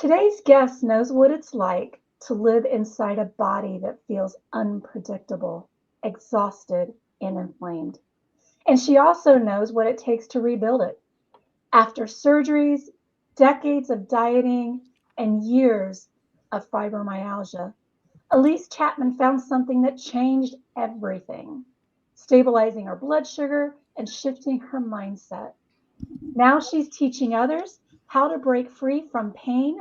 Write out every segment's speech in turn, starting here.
Today's guest knows what it's like to live inside a body that feels unpredictable, exhausted, and inflamed. And she also knows what it takes to rebuild it. After surgeries, decades of dieting, and years of fibromyalgia, Elise Chapman found something that changed everything, stabilizing her blood sugar and shifting her mindset. Now she's teaching others how to break free from pain,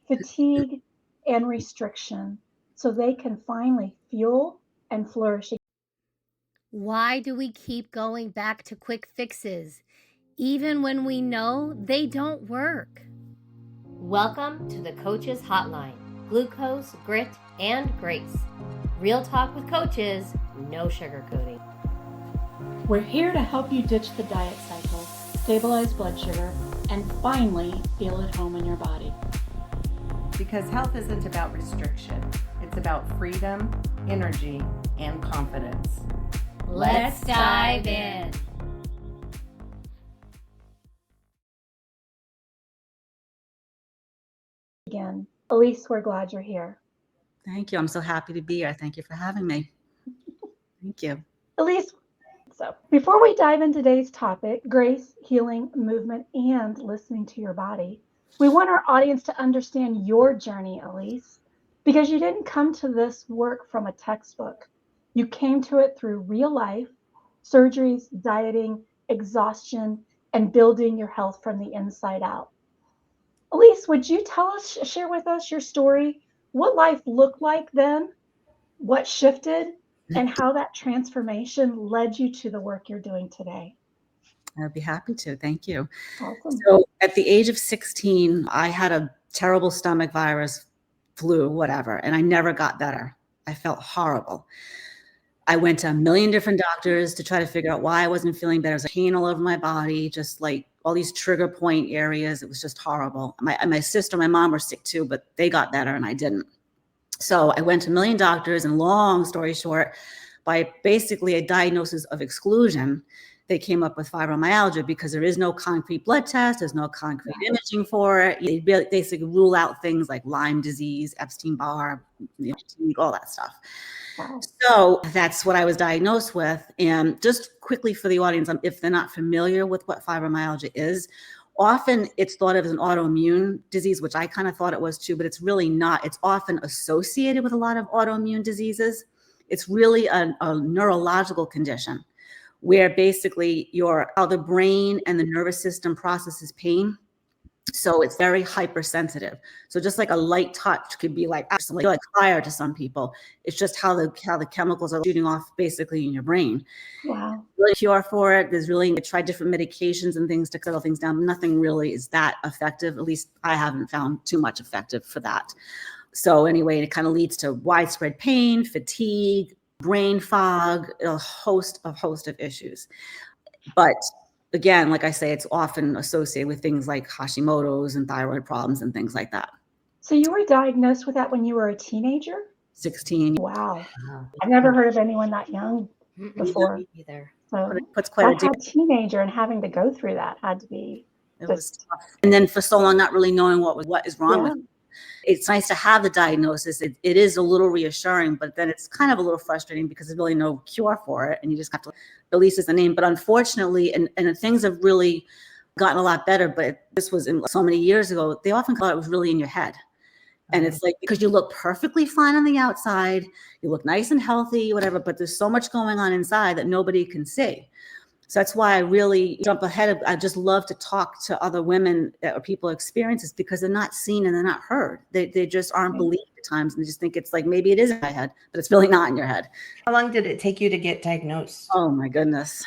fatigue, and restriction so they can finally fuel and flourish. Why do we keep going back to quick fixes, even when we know they don't work? Welcome to the Coaches Hotline. Glucose, grit, and grace. Real talk with coaches, no sugarcoating. We're here to help you ditch the diet cycle, stabilize blood sugar, and finally feel at home in your body. Because health isn't about restriction. It's about freedom, energy, and confidence. Let's dive in. Again, Elise, we're glad you're here. Thank you. I'm so happy to be here. Thank you for having me. Thank you. Elise, so before we dive into today's topic, grace, healing, movement, and listening to your body, we want our audience to understand your journey, Elise, because you didn't come to this work from a textbook. You came to it through real life, surgeries, dieting, exhaustion, and building your health from the inside out. Elise, would you share with us your story, what life looked like then, what shifted, and how that transformation led you to the work you're doing today? I'd be happy to. Thank you. Awesome. So at the age of 16, I had a terrible stomach virus, flu, whatever, and I never got better. I felt horrible. I went to a million different doctors to try to figure out why I wasn't feeling better. It was like pain all over my body, just like all these trigger point areas. It was just horrible. My sister, my mom were sick too, but they got better and I didn't. So I went to a million doctors, and long story short, by basically a diagnosis of exclusion, they came up with fibromyalgia because there is no concrete blood test. There's no concrete imaging for it. They basically rule out things like Lyme disease, Epstein-Barr, all that stuff. Wow. So that's what I was diagnosed with. And just quickly for the audience, if they're not familiar with what fibromyalgia is, often it's thought of as an autoimmune disease, which I kind of thought it was too, but it's really not. It's often associated with a lot of autoimmune diseases. It's really a neurological condition where basically how the brain and the nervous system processes pain. So it's very hypersensitive. So just like a light touch could be like absolutely like fire to some people. It's just how the chemicals are shooting off basically in your brain. Wow. Really cure for it. I tried different medications and things to settle things down. Nothing really is that effective. At least I haven't found too much effective for that. So anyway, it kind of leads to widespread pain, fatigue, brain fog, a host of issues. But again, like I say, it's often associated with things like Hashimoto's and thyroid problems and things like that. So you were diagnosed with that when you were a teenager? 16. Wow. I've never heard of anyone that young before. Me either. So It puts quite a that's a teenager, and having to go through that had to be It was tough. And then for so long, not really knowing what is wrong with me. It's nice to have the diagnosis. It is a little reassuring, but then it's kind of a little frustrating because there's really no cure for it. And you just have to, Elise is the name. But unfortunately, and things have really gotten a lot better, but this was so many years ago, they often thought it was really in your head. And it's like, because you look perfectly fine on the outside, you look nice and healthy, whatever, but there's so much going on inside that nobody can see. So that's why I really jump ahead. I just love to talk to other women or people experience this because they're not seen and they're not heard. They just aren't believed at times, and they just think it's like, maybe it is in my head, but it's really not in your head. How long did it take you to get diagnosed? Oh my goodness.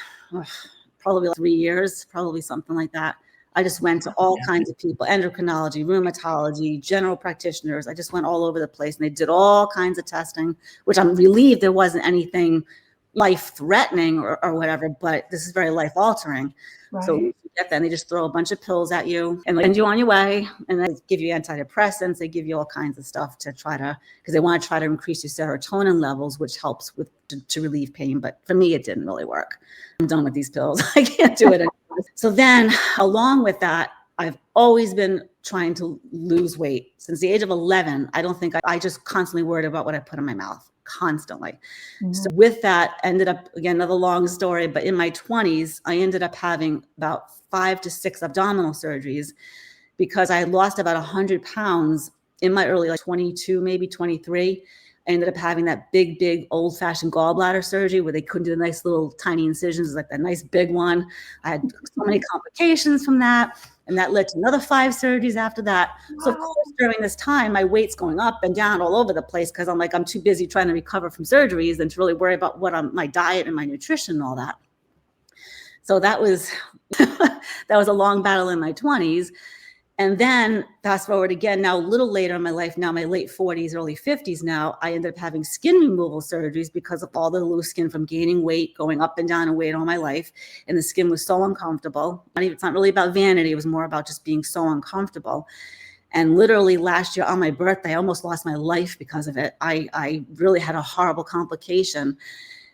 Probably like 3 years, probably something like that. I just went to all kinds of people, endocrinology, rheumatology, general practitioners. I just went all over the place, and they did all kinds of testing, which I'm relieved there wasn't anything life-threatening or whatever, but this is very life-altering. Right. So you get that, and they just throw a bunch of pills at you and send you on your way, and they give you antidepressants. They give you all kinds of stuff to because they want to try to increase your serotonin levels, which helps to relieve pain. But for me, it didn't really work. I'm done with these pills. I can't do it anymore. So then, along with that, I've always been trying to lose weight. Since the age of 11, I don't think I just constantly worried about what I put in my mouth, constantly. So with that, ended up, again, another long story, but in my 20s, I ended up having about 5 to 6 abdominal surgeries because I had lost about 100 pounds in my early, like 22, maybe 23. I ended up having that big old-fashioned gallbladder surgery where they couldn't do the nice little tiny incisions, like that nice big one. I had so many complications from that. And that led to another 5 surgeries after that. So of course, during this time, my weight's going up and down all over the place because I'm too busy trying to recover from surgeries and to really worry about my diet and my nutrition and all that. So that was that was a long battle in my 20s. And then fast forward again, now a little later in my life, now my late 40s, early 50s now, I ended up having skin removal surgeries because of all the loose skin from gaining weight, going up and down in weight all my life. And the skin was so uncomfortable. It's not really about vanity. It was more about just being so uncomfortable. And literally last year on my birthday, I almost lost my life because of it. I really had a horrible complication.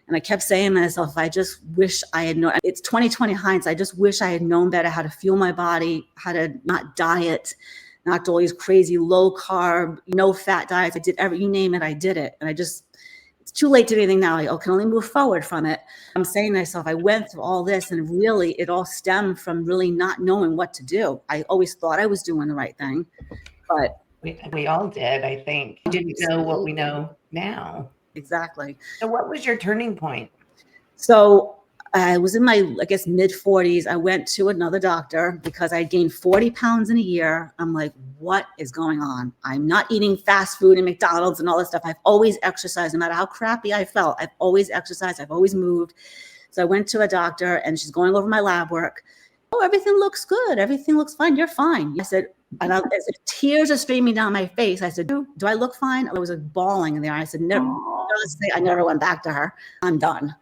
And I kept saying to myself, I just wish I had known. It's 2020 hindsight. I just wish I had known better how to fuel my body, how to not diet, not do all these crazy low carb, no fat diets. I did you name it, I did it. And it's too late to do anything now. I can only move forward from it. I'm saying to myself, I went through all this and really it all stemmed from really not knowing what to do. I always thought I was doing the right thing, but we all did, I think. We didn't know what we know now. Exactly. So what was your turning point? So I was in my, mid 40s. I went to another doctor because I gained 40 pounds in a year. I'm like, what is going on? I'm not eating fast food and McDonald's and all this stuff. I've always exercised, no matter how crappy I felt. I've always exercised. I've always moved. So I went to a doctor and she's going over my lab work. Oh, everything looks good. Everything looks fine. You're fine. I said, tears are streaming down my face. I said, do I look fine? I was bawling in there. I said, never. I never went back to her. I'm done.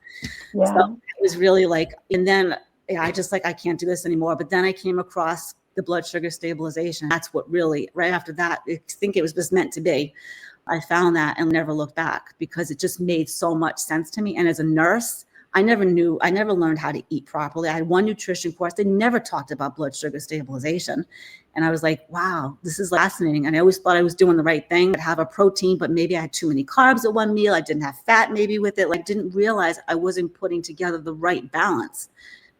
Yeah. So it was really and then I can't do this anymore. But then I came across the blood sugar stabilization. That's what really, right after that, I think it was just meant to be. I found that and never looked back because it just made so much sense to me. And as a nurse, I never learned how to eat properly. I had one nutrition course. They never talked about blood sugar stabilization. And I was like, wow, this is fascinating. And I always thought I was doing the right thing. I'd have a protein, but maybe I had too many carbs at one meal. I didn't have fat maybe with it. Didn't realize I wasn't putting together the right balance.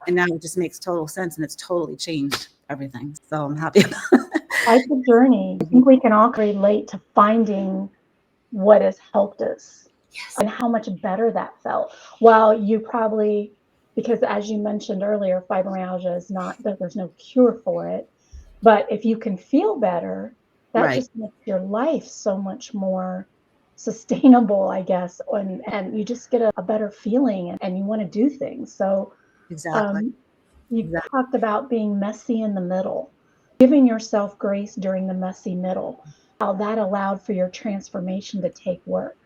And now it just makes total sense. And it's totally changed everything. So I'm happy about it. It's a journey. I think we can all relate to finding what has helped us. Yes. And how much better that felt. While you probably, because as you mentioned earlier, fibromyalgia is not, there's no cure for it. But if you can feel better, that just makes your life so much more sustainable, I guess. And you just get a better feeling and you want to do things. So you talked about being messy in the middle, giving yourself grace during the messy middle, how that allowed for your transformation to take work.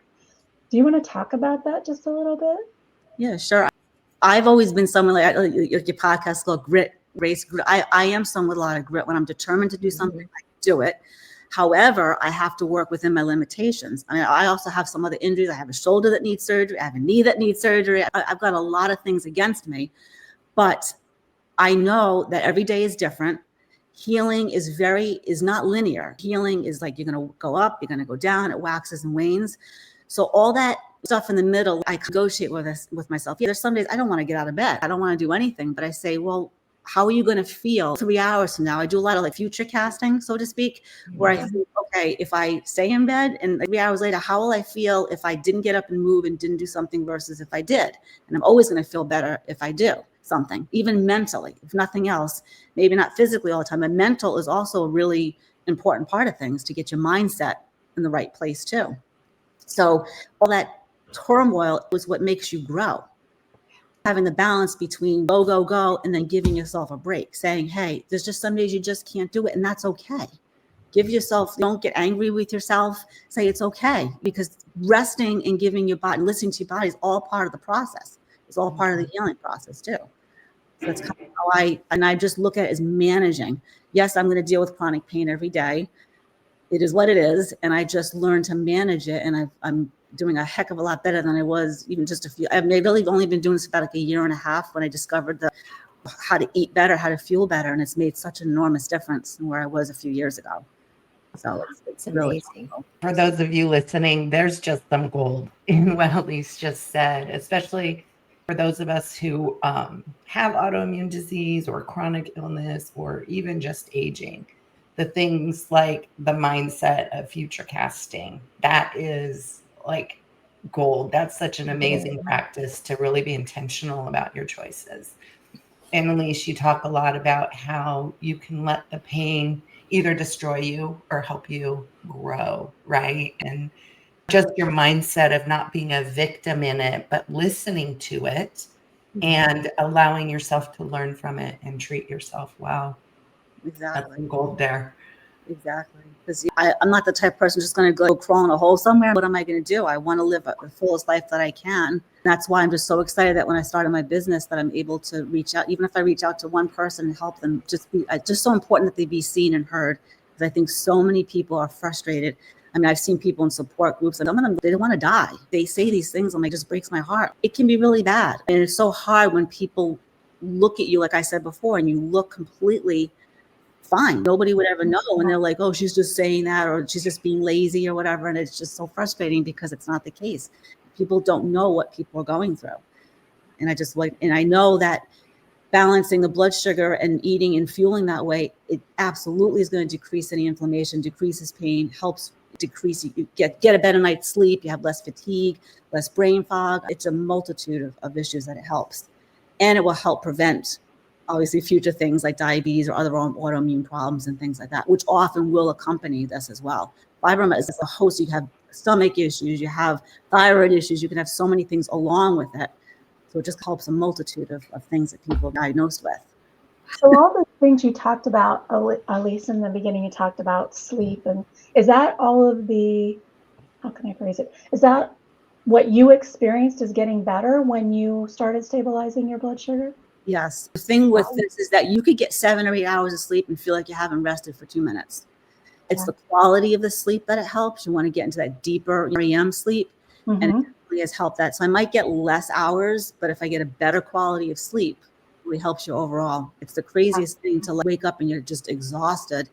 Do you want to talk about that just a little bit? Yeah, sure. I've always been someone your podcast called Grit, Race, Grit. I am someone with a lot of grit. When I'm determined to do something, I do it. However, I have to work within my limitations. I mean, I also have some other injuries. I have a shoulder that needs surgery. I have a knee that needs surgery. I've got a lot of things against me, but I know that every day is different. Healing is not linear. Healing is you're going to go up, you're going to go down. It waxes and wanes. So all that stuff in the middle, I negotiate with myself. Yeah, there's some days I don't want to get out of bed. I don't want to do anything, but I say, well, how are you going to feel 3 hours from now? I do a lot of future casting, so to speak, where I think, okay, if I stay in bed and 3 hours later, how will I feel if I didn't get up and move and didn't do something versus if I did? And I'm always going to feel better if I do something, even mentally, if nothing else, maybe not physically all the time. And mental is also a really important part of things to get your mindset in the right place too. So all that turmoil is what makes you grow. Having the balance between go, and then giving yourself a break, saying, hey, there's just some days you just can't do it. And that's okay. Don't get angry with yourself. Say it's okay, because resting and giving your body, listening to your body is all part of the process. It's all part of the healing process too. So that's kind of how I just look at it as managing. Yes, I'm going to deal with chronic pain every day. It is what it is. And I just learned to manage it. And I'm doing a heck of a lot better than I was even just I've really only been doing this about a year and a half when I discovered how to eat better, how to fuel better. And it's made such an enormous difference from where I was a few years ago. So it's really amazing. helpful. For those of you listening, there's just some gold in what Elise just said, especially for those of us who have autoimmune disease or chronic illness or even just aging. The things like the mindset of future casting, that is like gold. That's such an amazing practice to really be intentional about your choices. And Elise, you talk a lot about how you can let the pain either destroy you or help you grow, right? And just your mindset of not being a victim in it, but listening to it and allowing yourself to learn from it and treat yourself well. That's Exactly. some gold there. Exactly. Because I'm not the type of person just going to go crawl in a hole somewhere. What am I going to do? I want to live the fullest life that I can. That's why I'm just so excited that when I started my business that I'm able to reach out, even if I reach out to one person and help them, just so important that they be seen and heard. Because I think so many people are frustrated. I mean, I've seen people in support groups and some of them, they don't want to die. They say these things and it just breaks my heart. It can be really bad. And it's so hard when people look at you, like I said before, and you look completely fine. Nobody would ever know. And they're like, oh, she's just saying that, or she's just being lazy or whatever. And it's just so frustrating because it's not the case. People don't know what people are going through. And I know that balancing the blood sugar and eating and fueling that way, it absolutely is going to decrease any inflammation, decreases pain, helps decrease, you get a better night's sleep, you have less fatigue, less brain fog. It's a multitude of issues that it helps. And it will help prevent obviously future things like diabetes or other autoimmune problems and things like that, which often will accompany this as well. Fibromyalgia is a host. You have stomach issues, you have thyroid issues, you can have so many things along with it. So it just helps a multitude of things that people are diagnosed with. So all the things you talked about, Elise, in the beginning, you talked about sleep. And is that all of how can I phrase it? Is that what you experienced is getting better when you started stabilizing your blood sugar? Yes. The thing with this is that you could get 7 or 8 hours of sleep and feel like you haven't rested for 2 minutes. It's the quality of the sleep that it helps. You want to get into that deeper REM sleep. And it really has helped that. So I might get less hours, but if I get a better quality of sleep, it really helps you overall. It's the craziest thing to wake up and you're just exhausted.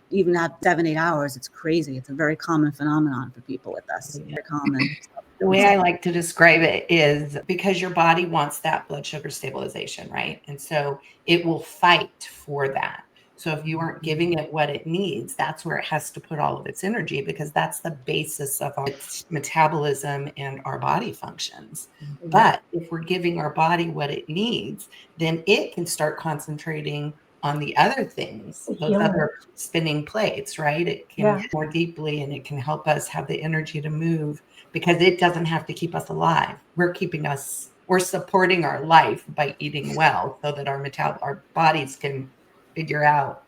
Even at 7, 8 hours, it's crazy. It's a very common phenomenon for people with this. Very common. The way I like to describe it is because your body wants that blood sugar stabilization, right? And so it will fight for that. So if you aren't giving it what it needs, that's where it has to put all of its energy, because that's the basis of our metabolism and our body functions. But if we're giving our body what it needs, then it can start concentrating on the other things, those other spinning plates, right? It can more deeply, and it can help us have the energy to move, because it doesn't have to keep us alive. We're supporting our life by eating well so that our bodies can figure out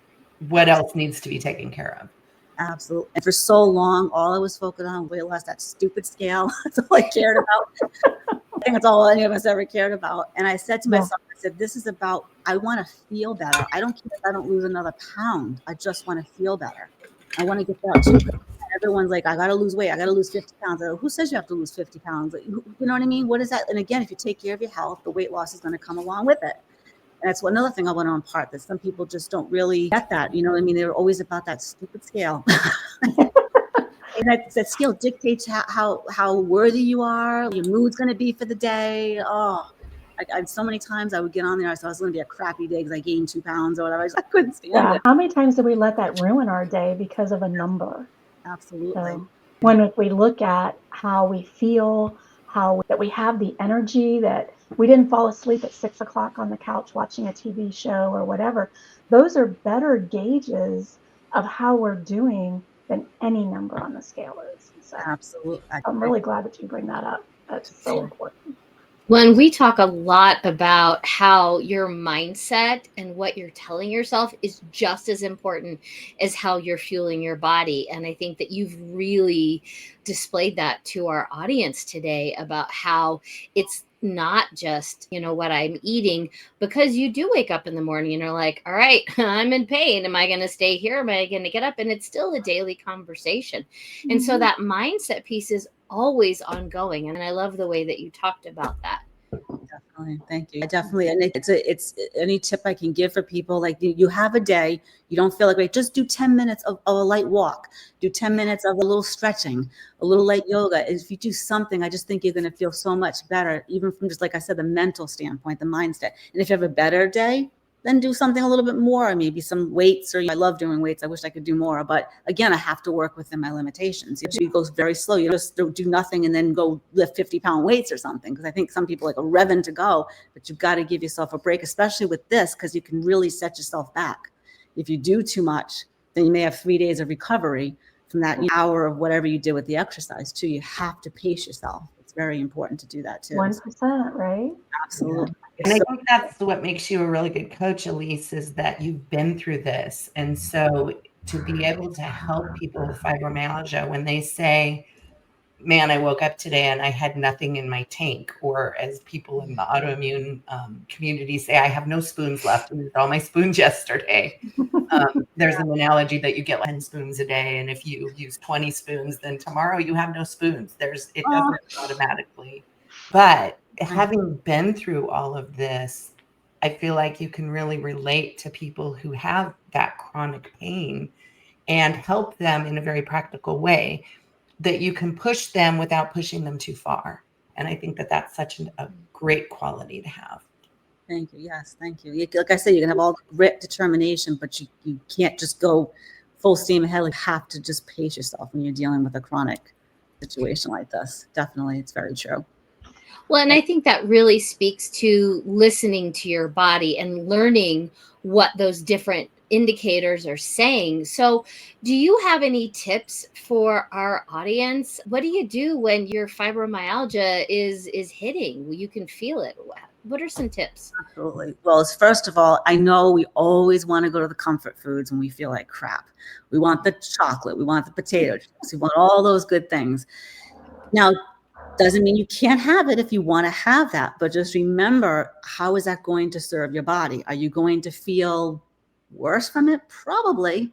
what else needs to be taken care of. Absolutely. And for so long, all I was focused on weight loss, that stupid scale. That's all I cared about. I think that's all any of us ever cared about. And I said to myself, this is about, I want to feel better. I don't care if I don't lose another pound. I just want to feel better. I want to get better too. Everyone's like, I got to lose weight. I got to lose 50 pounds. Like, who says you have to lose 50 pounds? Like, you know what I mean? What is that? And again, if you take care of your health, the weight loss is going to come along with it. And that's another thing I want to impart, that some people just don't really get that. You know what I mean? They're always about that stupid scale. And that scale dictates how worthy you are, your mood's going to be for the day. Oh, so many times I would get on there. I thought it was going to be a crappy day because I gained 2 pounds or whatever. I couldn't stand it. How many times do we let that ruin our day because of a number? Absolutely. So if we look at how we feel, that we have the energy, that we didn't fall asleep at 6 o'clock on the couch watching a TV show or whatever, those are better gauges of how we're doing than any number on the scale is. So absolutely. I'm really glad that you bring that up. That's so important. When we talk a lot about how your mindset and what you're telling yourself is just as important as how you're fueling your body. And I think that you've really displayed that to our audience today about how it's not just, what I'm eating, because you do wake up in the morning and you're like, all right, I'm in pain. Am I going to stay here? Am I going to get up? And it's still a daily conversation. And so that mindset piece is always ongoing. And I love the way that you talked about that. Definitely. Thank you. I definitely, and it's any tip I can give for people, like you have a day, you don't feel like great, just do 10 minutes of a light walk, do 10 minutes of a little stretching, a little light yoga. If you do something, I just think you're going to feel so much better, even from just, like I said, the mental standpoint, the mindset. And if you have a better day, then do something a little bit more, maybe some weights, or I love doing weights. I wish I could do more, but again, I have to work within my limitations. It goes very slow. You just don't do nothing and then go lift 50-pound weights or something. Because I think some people like are revving to go, but you've got to give yourself a break, especially with this, because you can really set yourself back. If you do too much, then you may have 3 days of recovery from that hour of whatever you did with the exercise too. You have to pace yourself. It's very important to do that too. 1%, right? Absolutely. And I think that's what makes you a really good coach, Elise, is that you've been through this. And so to be able to help people with fibromyalgia when they say, man, I woke up today and I had nothing in my tank, or as people in the autoimmune community say, I have no spoons left. I used all my spoons yesterday. There's an analogy that you get 10 spoons a day. And if you use 20 spoons, then tomorrow you have no spoons. It doesn't automatically. But having been through all of this, I feel like you can really relate to people who have that chronic pain and help them in a very practical way, that you can push them without pushing them too far. And I think that that's such a great quality to have. Thank you. Yes, thank you. Like I said, you can have all the grit, determination, but you can't just go full steam ahead. You have to just pace yourself when you're dealing with a chronic situation like this. Definitely, it's very true. Well, and I think that really speaks to listening to your body and learning what those different indicators are saying. So, do you have any tips for our audience? What do you do when your fibromyalgia is hitting? You can feel it. What are some tips? Absolutely. Well, first of all, I know we always want to go to the comfort foods when we feel like crap. We want the chocolate, we want the potato chips, we want all those good things. Now, doesn't mean you can't have it if you want to have that, but just remember, how is that going to serve your body? Are you going to feel worse from it? Probably.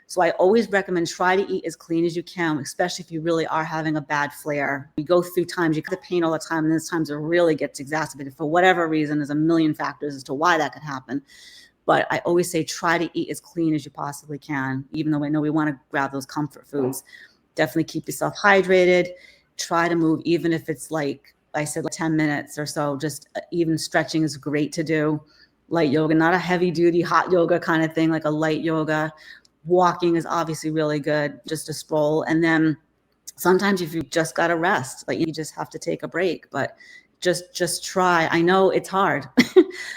So I always recommend try to eat as clean as you can, especially if you really are having a bad flare. You go through times, you get the pain all the time, and there's times it really gets exacerbated for whatever reason. There's a million factors as to why that could happen. But I always say try to eat as clean as you possibly can, even though I know we want to grab those comfort foods. Definitely keep yourself hydrated. Try to move, even if it's like I said, like 10 minutes or so. Just even stretching is great to do. Light yoga, not a heavy duty hot yoga kind of thing, like a light yoga. Walking is obviously really good, just a stroll. And then sometimes if you just got to rest, like you just have to take a break, but just try. I know it's hard.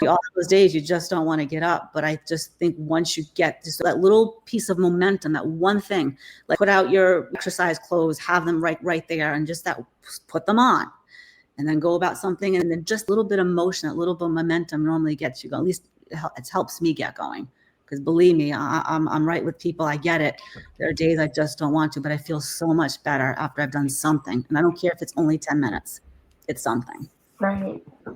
All those days you just don't want to get up, but I just think once you get just that little piece of momentum, that one thing, like put out your exercise clothes, have them right there, and just that, put them on, and then go about something, and then just a little bit of motion, a little bit of momentum normally gets you going. At least it helps me get going. Because believe me, I'm right with people. I get it. There are days I just don't want to, but I feel so much better after I've done something. And I don't care if it's only 10 minutes. It's something. Right. You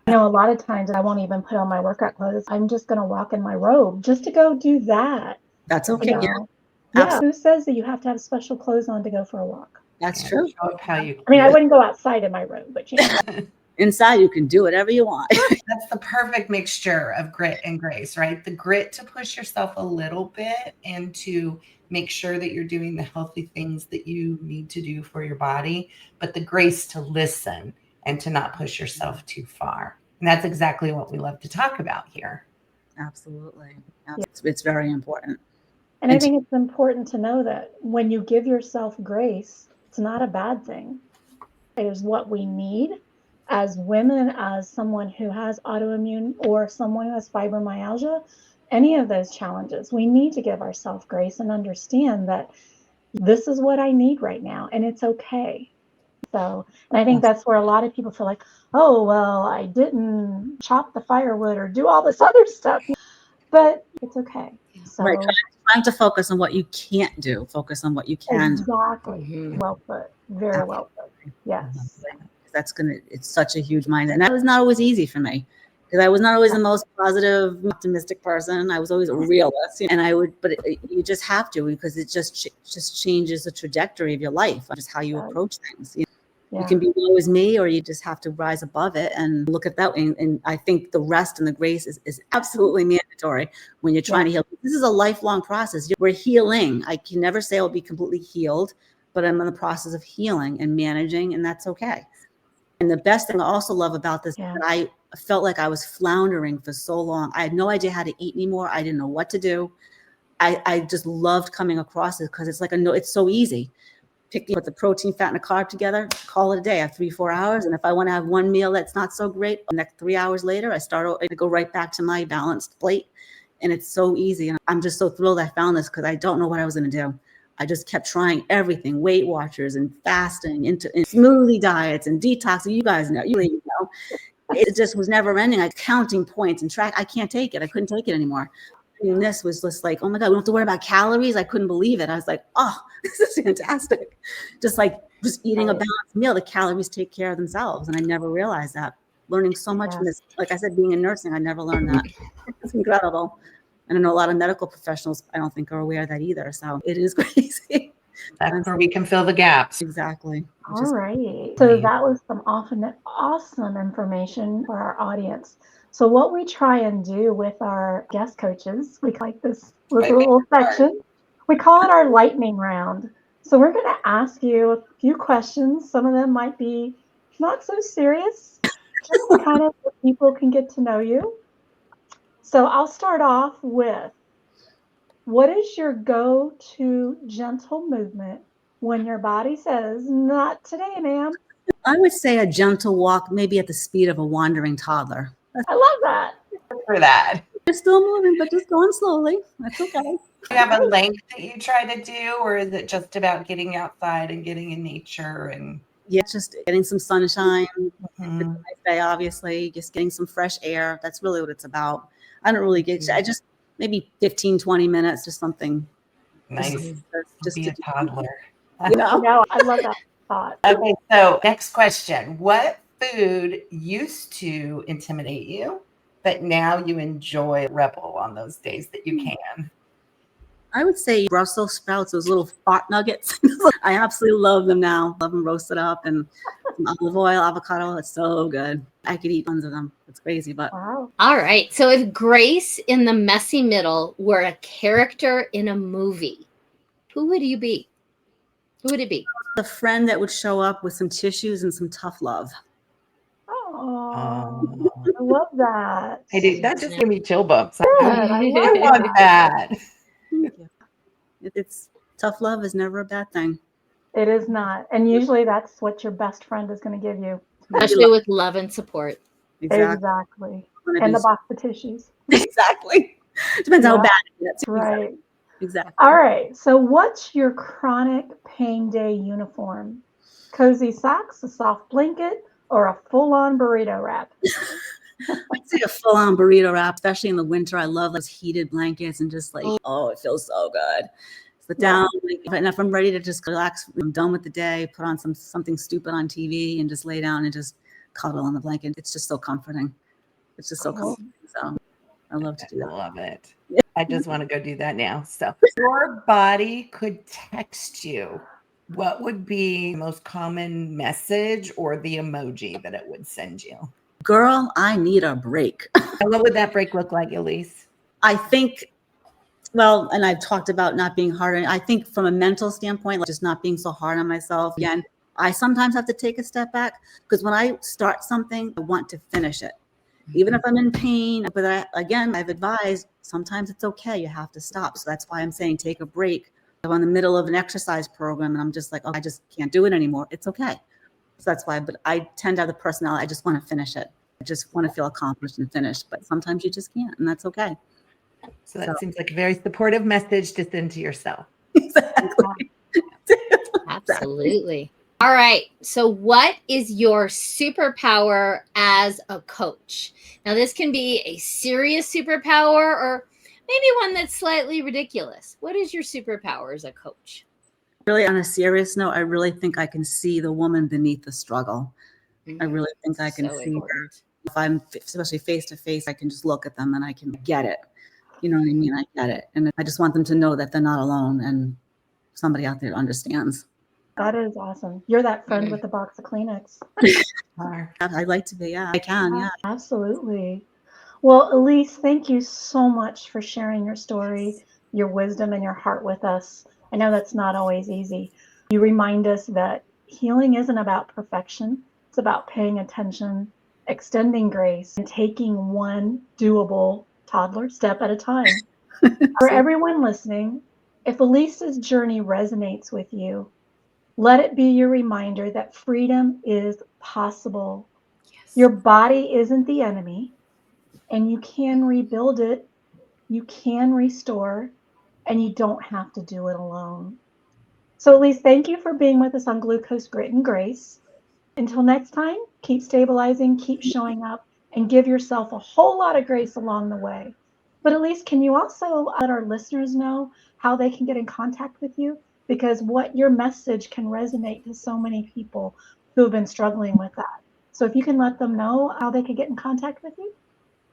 know, a lot of times I won't even put on my workout clothes. I'm just going to walk in my robe just to go do that. That's okay. You know? Yeah. Who says that you have to have special clothes on to go for a walk? That's true. I mean, I wouldn't go outside in my robe, but you know. Inside, you can do whatever you want. That's the perfect mixture of grit and grace, right? The grit to push yourself a little bit and to make sure that you're doing the healthy things that you need to do for your body, but the grace to listen and to not push yourself too far. And that's exactly what we love to talk about here. Absolutely. It's very important. And I think it's important to know that when you give yourself grace, it's not a bad thing. It is what we need as women, as someone who has autoimmune or someone who has fibromyalgia, any of those challenges. We need to give ourselves grace and understand that this is what I need right now, and it's okay. So, and I think that's where a lot of people feel like, oh, well, I didn't chop the firewood or do all this other stuff, but it's okay. So, right. Trying to focus on what you can't do. Focus on what you can do. Exactly. Well put. Very well put. Yes. It's such a huge mind. And that was not always easy for me because I was not always the most positive, optimistic person. I was always a realist, but you just have to, because it just changes the trajectory of your life, just how you approach things. You can be woe is me, or you just have to rise above it and look at that. And I think the rest and the grace is absolutely mandatory when you're trying to heal. This is a lifelong process. We're healing. I can never say I'll be completely healed, but I'm in the process of healing and managing, and that's okay. And the best thing I also love about this, that I felt like I was floundering for so long. I had no idea how to eat anymore. I didn't know what to do. I just loved coming across it because it's like, it's so easy. Put the protein, fat, and a carb together, call it a day. I have 3-4 hours. And if I want to have one meal that's not so great, the next 3 hours later, I go right back to my balanced plate. And it's so easy. And I'm just so thrilled I found this because I don't know what I was going to do. I just kept trying everything, Weight Watchers and fasting, and smoothie diets and detox. You guys know, it just was never ending. I counting points and track. I can't take it. I couldn't take it anymore. And this was just like, oh my God, we don't have to worry about calories. I couldn't believe it. I was like, oh, this is fantastic. Just eating a balanced meal, the calories take care of themselves. And I never realized that. Learning so much from this. Like I said, being in nursing, I never learned that. It's incredible. And I know a lot of medical professionals, I don't think, are aware of that either. So it is crazy. That's where we can fill the gaps. Exactly. All right. So that was some awesome information for our audience. So what we try and do with our guest coaches, we like this little section. We call it our lightning round. So we're going to ask you a few questions. Some of them might be not so serious, just kind of so people can get to know you. So I'll start off with, what is your go-to gentle movement when your body says, not today, ma'am? I would say a gentle walk, maybe at the speed of a wandering toddler. I love that. For that. You're still moving, but just going slowly. That's okay. Do you have a length that you try to do, or is it just about getting outside and getting in nature? And just getting some sunshine. It's a nice day, obviously. Just getting some fresh air. That's really what it's about. I don't really I just maybe 15, 20 minutes, just something nice. Just be a toddler. No, I love that thought. Okay, so next question. What food used to intimidate you, but now you enjoy Rebel on those days that you can? I would say Brussels sprouts, those little fart nuggets. I absolutely love them now. Love them roasted up and some olive oil, avocado. It's so good. I could eat tons of them. It's crazy, but. Wow. All right. So if Grace in the messy middle were a character in a movie, who would you be? Who would it be? The friend that would show up with some tissues and some tough love. Oh, I love that. I do. That just gave me chill bumps. Good. I want that. It's tough love is never a bad thing. It is not. And usually that's what your best friend is going to give you. Especially with love and support. Exactly. And the box of tissues. Exactly. Depends how bad it is. Right. Exactly. All right. So what's your chronic pain day uniform? Cozy socks, a soft blanket, or a full-on burrito wrap? I'd say a full-on burrito wrap, especially in the winter. I love those heated blankets and just it feels so good. Sit down, and if I'm ready to just relax, I'm done with the day, put on something stupid on TV and just lay down and just cuddle on the blanket. It's just so comforting. It's just so comforting. So I love to do that. I love it. I just want to go do that now. So your body could text you. What would be the most common message or the emoji that it would send you? Girl, I need a break. And what would that break look like, Elise? I think, and I've talked about not being hard. I think from a mental standpoint, just not being so hard on myself. Again, I sometimes have to take a step back because when I start something, I want to finish it. Even if I'm in pain, but I've advised sometimes it's okay. You have to stop. So that's why I'm saying take a break. I'm in the middle of an exercise program and I'm just like, I just can't do it anymore. It's okay. So that's why, but I tend to have the personality. I just want to finish it. I just want to feel accomplished and finished, but sometimes you just can't, and that's okay. So that seems like a very supportive message to send to yourself. Exactly. Absolutely. All right. So what is your superpower as a coach? Now, this can be a serious superpower or maybe one that's slightly ridiculous. What is your superpower as a coach? Really, on a serious note, I really think I can see the woman beneath the struggle. I really think I can see her. If I'm especially face to face, I can just look at them and I can get it. You know what I mean? I get it. And I just want them to know that they're not alone and somebody out there understands. That is awesome. You're that friend with the box of Kleenex. I'd like to be. Yeah, I can. Yeah. Absolutely. Well, Elise, thank you so much for sharing your story, your wisdom, and your heart with us. I know that's not always easy. You remind us that healing isn't about perfection, it's about paying attention, extending grace, and taking one doable toddler step at a time. For everyone listening, if Elise's journey resonates with you, let it be your reminder that freedom is possible. Yes. Your body isn't the enemy, and you can rebuild it, you can restore, and you don't have to do it alone. So, Elise, thank you for being with us on Glucose, Grit, and Grace. Until next time, keep stabilizing, keep showing up, and give yourself a whole lot of grace along the way. But Elise, can you also let our listeners know how they can get in contact with you? Because what your message can resonate to so many people who have been struggling with that. So if you can let them know how they can get in contact with you.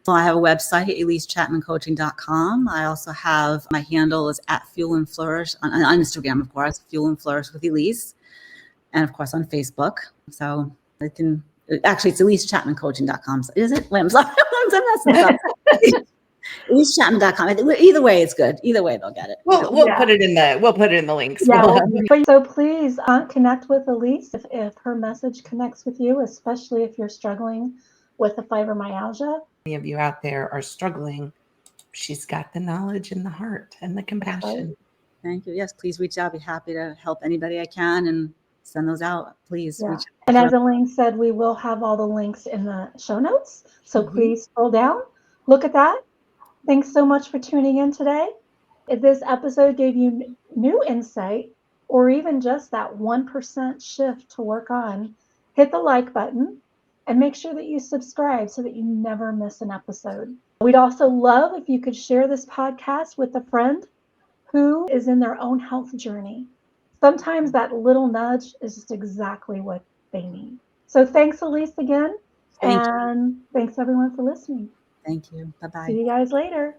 Well, I have a website, elisechapmancoaching.com. I also have my handle is at Fuel and Flourish on Instagram, of course, Fuel and Flourish with Elise, and of course on Facebook. So I can actually it's elisechapmancoaching.com. Is it? Wait, I'm sorry, I'm messing this up. elisechapman.com. Either way, it's good. Either way, they'll get it. We'll put it in the links. Yeah, but so please connect with Elise if her message connects with you, especially if you're struggling with the fibromyalgia. Many of you out there are struggling. She's got the knowledge and the heart and the compassion. Right. Thank you. Yes, please reach out. I'd be happy to help anybody I can and send those out. Please reach out. And as Elaine said, we will have all the links in the show notes. So please scroll down, look at that. Thanks so much for tuning in today. If this episode gave you new insight or even just that 1% shift to work on, hit the like button and make sure that you subscribe so that you never miss an episode. We'd also love if you could share this podcast with a friend who is in their own health journey. Sometimes that little nudge is just exactly what they need. So thanks, Elise, again. Thank and thanks everyone for listening. Thank you. Bye-bye. See you guys later.